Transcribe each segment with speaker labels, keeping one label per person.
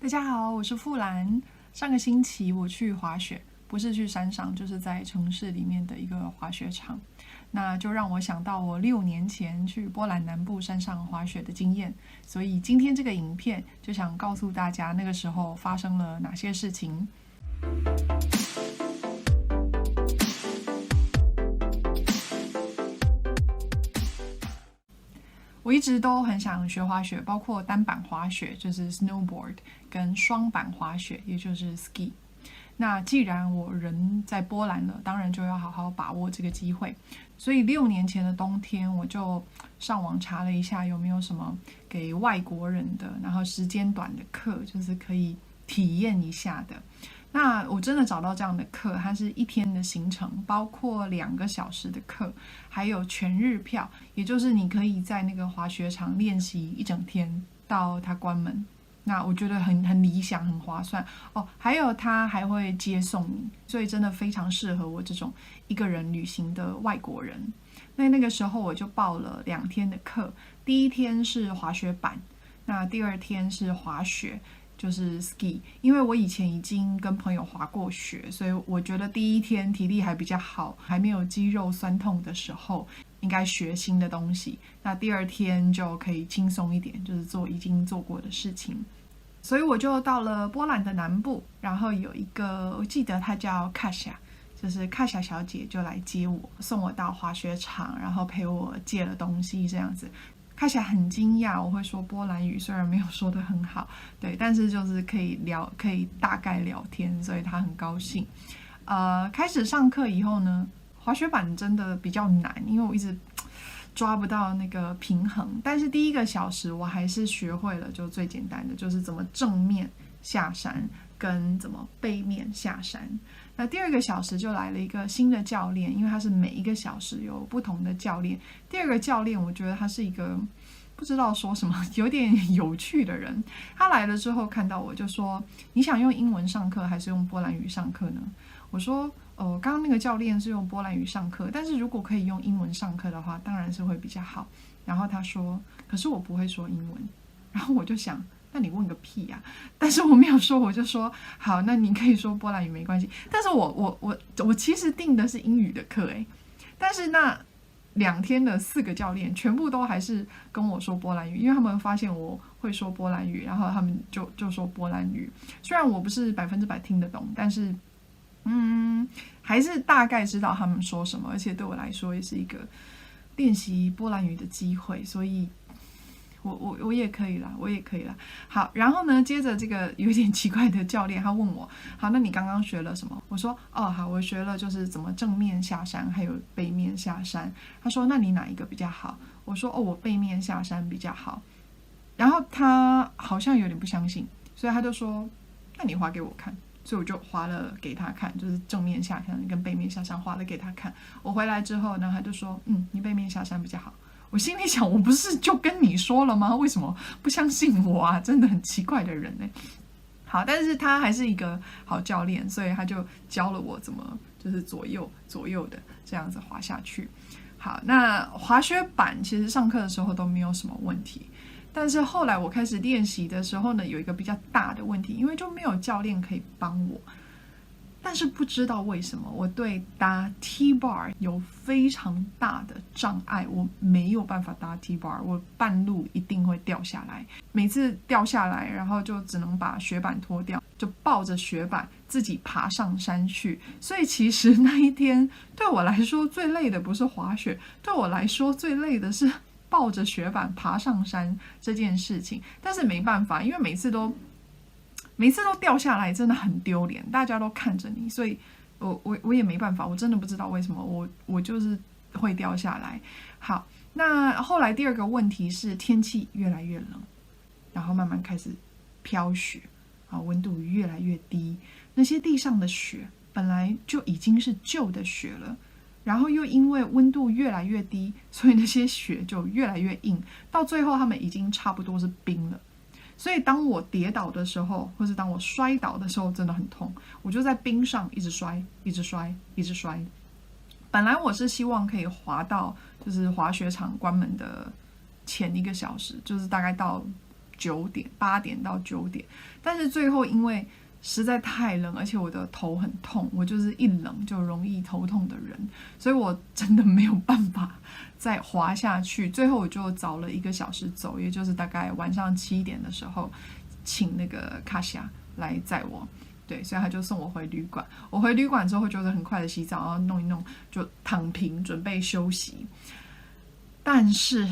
Speaker 1: 大家好，我是富兰。上个星期我去滑雪，不是去山上，就是在城市里面的一个滑雪场。那就让我想到我6年前去波兰南部山上滑雪的经验，所以今天这个影片就想告诉大家那个时候发生了哪些事情。我一直都很想学滑雪，包括单板滑雪，就是 snowboard， 跟双板滑雪，也就是 ski。那既然我人在波兰了，当然就要好好把握这个机会。所以6年前的冬天，我就上网查了一下有没有什么给外国人的，然后时间短的课，就是可以体验一下的。那我真的找到这样的课，它是1天的行程，包括2个小时的课，还有全日票，也就是你可以在那个滑雪场练习一整天到它关门。那我觉得很理想，很划算哦。还有他还会接送你，所以真的非常适合我这种一个人旅行的外国人。那个时候我就报了2天的课，第1天是滑雪板，那第2天是滑雪，就是 ski。因为我以前已经跟朋友滑过雪，所以我觉得第1天体力还比较好，还没有肌肉酸痛的时候，应该学新的东西。那第2天就可以轻松一点，就是做已经做过的事情。所以我就到了波兰的南部，然后有一个我记得她叫卡夏，就是卡夏小姐就来接我，送我到滑雪场，然后陪我借了东西这样子。卡夏很惊讶我会说波兰语，虽然没有说得很好，对，但是就是可以大概聊天，所以她很高兴。开始上课以后呢，滑雪板真的比较难，因为我一直抓不到那个平衡，但是第1个小时我还是学会了，就最简单的就是怎么正面下山跟怎么背面下山。那第2个小时就来了一个新的教练，因为他是每1个小时有不同的教练。第2个教练我觉得他是一个不知道说什么有点有趣的人，他来了之后看到我就说，你想用英文上课还是用波兰语上课呢？我说刚刚那个教练是用波兰语上课，但是如果可以用英文上课的话，当然是会比较好。然后他说，可是我不会说英文。然后我就想，那你问个屁呀！但是我没有说，我就说好，那你可以说波兰语没关系。但是我其实订的是英语的课诶，但是那2天的4个教练全部都还是跟我说波兰语，因为他们发现我会说波兰语，然后他们就说波兰语。虽然我不是100%听得懂，但是还是大概知道他们说什么，而且对我来说也是一个练习波兰语的机会，所以我也可以啦，我也可以啦。好，然后呢，接着这个有点奇怪的教练他问我，好，那你刚刚学了什么？我说好，我学了就是怎么正面下山，还有背面下山。他说那你哪一个比较好？我说我背面下山比较好。然后他好像有点不相信，所以他就说那你滑给我看。所以我就滑了给他看，就是正面下山跟背面下山滑了给他看。我回来之后呢，他就说你背面下山比较好。我心里想，我不是就跟你说了吗？为什么不相信我啊？真的很奇怪的人呢。好，但是他还是一个好教练，所以他就教了我怎么就是左右的这样子滑下去。好，那滑雪板其实上课的时候都没有什么问题，但是后来我开始练习的时候呢，有一个比较大的问题，因为就没有教练可以帮我。但是不知道为什么，我对搭 T-bar 有非常大的障碍，我没有办法搭 T-bar， 我半路一定会掉下来。每次掉下来，然后就只能把雪板脱掉，就抱着雪板自己爬上山去。所以其实那一天对我来说最累的不是滑雪，对我来说最累的是抱着雪板爬上山这件事情。但是没办法，因为每次都掉下来，真的很丢脸，大家都看着你，所以我也没办法，我真的不知道为什么我就是会掉下来。好，那后来第2个问题是天气越来越冷，然后慢慢开始飘雪，温度越来越低，那些地上的雪本来就已经是旧的雪了，然后又因为温度越来越低，所以那些雪就越来越硬，到最后它们已经差不多是冰了。所以当我跌倒的时候，或是当我摔倒的时候，真的很痛。我就在冰上一直摔，一直摔，一直摔。本来我是希望可以滑到就是滑雪场关门的前1个小时，就是大概到8点到9点，但是最后因为实在太冷，而且我的头很痛，我就是一冷就容易头痛的人，所以我真的没有办法再滑下去。最后我就早了1个小时走，也就是大概晚上7点的时候，请那个卡西亚来载我。对，所以他就送我回旅馆。我回旅馆之后就是很快的洗澡，然后弄一弄就躺平准备休息。但是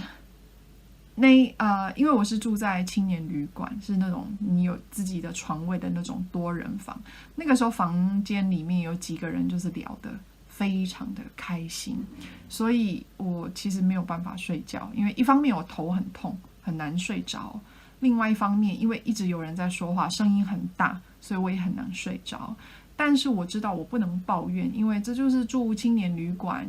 Speaker 1: 因为我是住在青年旅馆，是那种你有自己的床位的那种多人房。那个时候房间里面有几个人就是聊得非常的开心，所以我其实没有办法睡觉，因为一方面我头很痛，很难睡着；另外一方面，因为一直有人在说话，声音很大，所以我也很难睡着。但是我知道我不能抱怨，因为这就是住青年旅馆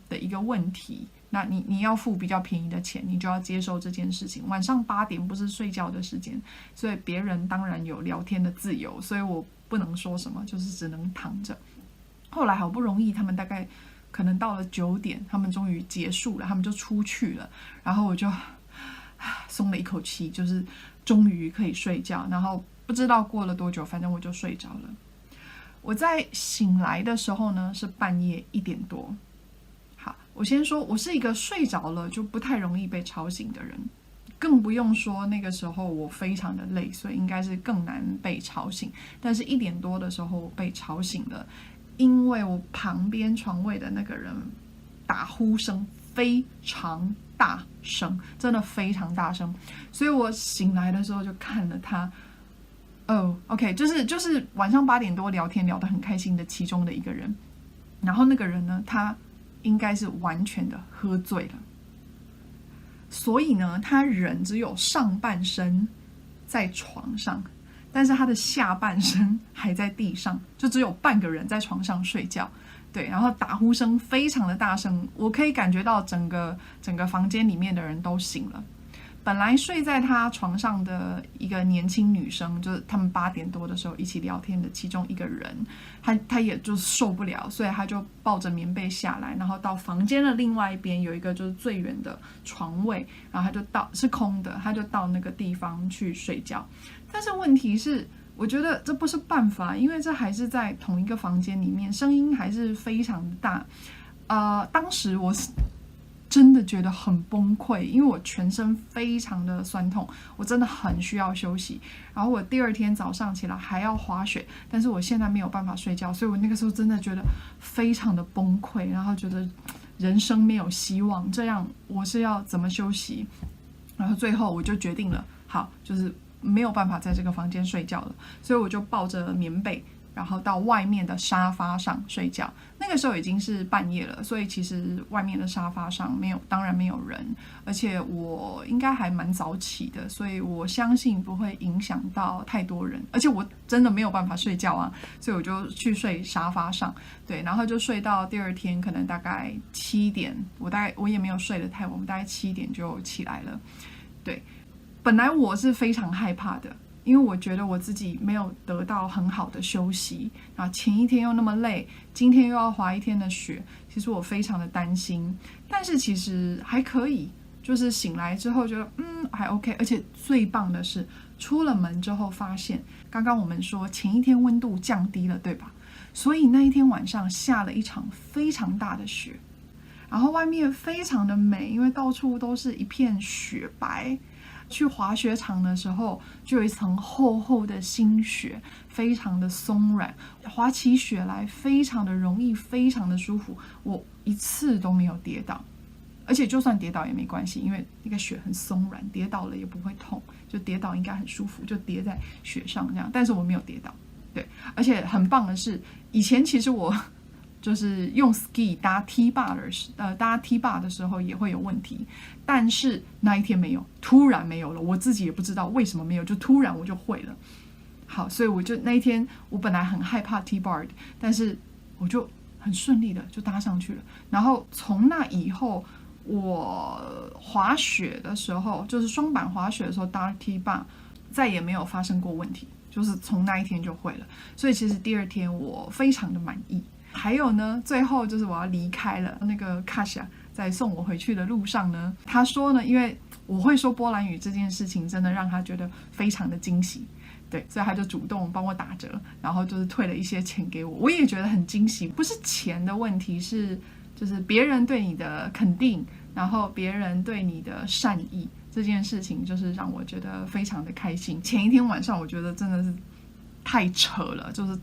Speaker 1: 的一个问题。那你要付比较便宜的钱，你就要接受这件事情。晚上8点不是睡觉的时间，所以别人当然有聊天的自由，所以我不能说什么，就是只能躺着。后来好不容易，他们大概可能到了9点，他们终于结束了，他们就出去了，然后我就松了一口气，就是终于可以睡觉。然后不知道过了多久，反正我就睡着了。我在醒来的时候呢，是半夜1点多。好，我先说，我是一个睡着了就不太容易被吵醒的人，更不用说那个时候我非常的累，所以应该是更难被吵醒。但是1点多的时候我被吵醒了，因为我旁边床位的那个人打呼声非常大声，真的非常大声，所以我醒来的时候就看了他。OK， 就是晚上8点多聊天聊得很开心的其中的一个人，然后那个人呢，他应该是完全的喝醉了，所以呢，他人只有上半身在床上，但是他的下半身还在地上，就只有半个人在床上睡觉。对，然后打呼声非常的大声，我可以感觉到整个房间里面的人都醒了。本来睡在他床上的一个年轻女生，就是他们8点多的时候一起聊天的其中一个人，他也就受不了，所以他就抱着棉被下来，然后到房间的另外一边有一个就是最远的床位，然后他就是空的，他就到那个地方去睡觉。但是问题是，我觉得这不是办法，因为这还是在同一个房间里面，声音还是非常的大。当时我是真的觉得很崩溃，因为我全身非常的酸痛，我真的很需要休息。然后我第2天早上起来还要滑雪，但是我现在没有办法睡觉，所以我那个时候真的觉得非常的崩溃，然后觉得人生没有希望，这样我是要怎么休息？然后最后我就决定了，好，就是没有办法在这个房间睡觉了，所以我就抱着棉被，然后到外面的沙发上睡觉。那个时候已经是半夜了，所以其实外面的沙发上当然没有人，而且我应该还蛮早起的，所以我相信不会影响到太多人。而且我真的没有办法睡觉啊，所以我就去睡沙发上。对，然后就睡到第2天，可能大概7点，我也没有睡得太晚，大概7点就起来了。对，本来我是非常害怕的。因为我觉得我自己没有得到很好的休息，然后前一天又那么累，今天又要滑1天的雪，其实我非常的担心。但是其实还可以，就是醒来之后觉得还 OK， 而且最棒的是出了门之后发现，刚刚我们说前一天温度降低了，对吧？所以那一天晚上下了一场非常大的雪，然后外面非常的美，因为到处都是一片雪白。去滑雪场的时候，就有一层厚厚的新雪，非常的松软，滑起雪来非常的容易，非常的舒服。我一次都没有跌倒，而且就算跌倒也没关系，因为那个雪很松软，跌倒了也不会痛，就跌倒应该很舒服，就跌在雪上这样。但是我没有跌倒，对，而且很棒的是，以前其实我就是用 ski 搭 T-bar 的时候也会有问题，但是那一天没有，突然没有了，我自己也不知道为什么没有，就突然我就会了。好，所以我就那一天我本来很害怕 T-bar， 但是我就很顺利的就搭上去了。然后从那以后，我滑雪的时候，就是双板滑雪的时候搭 T-bar， 再也没有发生过问题，就是从那一天就会了。所以其实第2天我非常的满意。还有呢，最后就是我要离开了，那个卡西亚在送我回去的路上呢，他说呢，因为我会说波兰语这件事情真的让他觉得非常的惊喜，对，所以他就主动帮我打折，然后就是退了一些钱给我，我也觉得很惊喜。不是钱的问题，是就是别人对你的肯定，然后别人对你的善意，这件事情就是让我觉得非常的开心。前一天晚上我觉得真的是太扯了，就是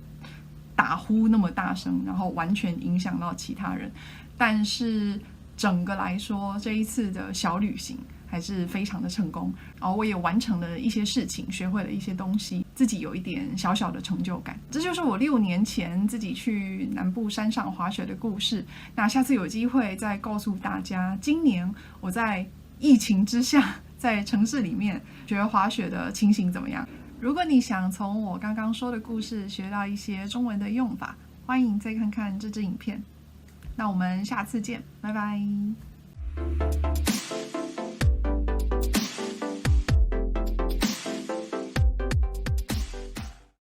Speaker 1: 打呼那么大声，然后完全影响到其他人。但是整个来说，这一次的小旅行还是非常的成功，然后我也完成了一些事情，学会了一些东西，自己有一点小小的成就感。这就是我6年前自己去南部山上滑雪的故事。那下次有机会再告诉大家，今年我在疫情之下在城市里面学滑雪的情形怎么样。如果你想从我刚刚说的故事学到一些中文的用法，欢迎再看看这支影片。那我们下次见，拜拜。